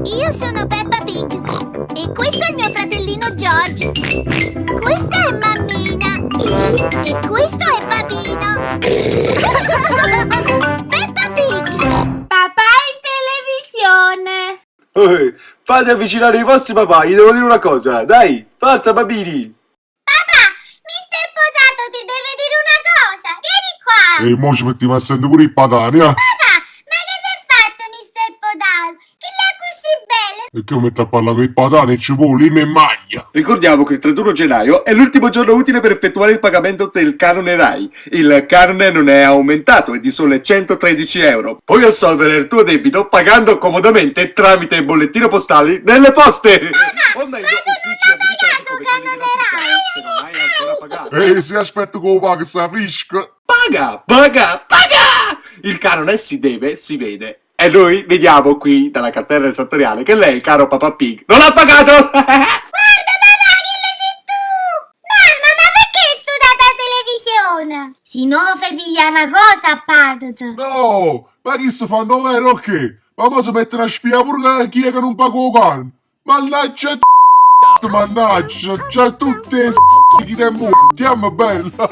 Io sono Peppa Pig e questo è il mio fratellino George. Questa è Mammina e questo è Papino. Peppa Pig. Papà in televisione. Fate avvicinare i vostri papà, gli devo dire una cosa. Dai, forza bambini. Papà, Mister Potato ti deve dire una cosa. Vieni qua. E mo ci mettiamo a sentire pure i patani, Papà, ma che ti ha fatto Mister Potato? Che l'ha così bella? E che metto a parlare con i patani e cipollini e maglia. Ricordiamo che il 31 gennaio è l'ultimo giorno utile per effettuare il pagamento del canone RAI. Il canone non è aumentato, è di sole 113 euro. Puoi assolvere il tuo debito pagando comodamente tramite bollettino postali nelle poste. Ma tu non hai pagato canone RAI. Se non hai ancora pagato. Se aspetto che lo paghi sta frisca. Paga, paga, paga! Il canone si deve, si vede. E noi vediamo qui dalla cartella esattoriale che lei, caro Peppa Pig, non ha pagato! Guarda papà, chi sei tu? Mamma, ma perché hai studiato a televisione? Se no fai pigliare una cosa a patata. No, ma chi si fanno vero o che? Ma poi si mettono a spiare pure chi è che non paga il canone. Mannaggia mannaggia, c'è tutte le di tempo, ti amo bella.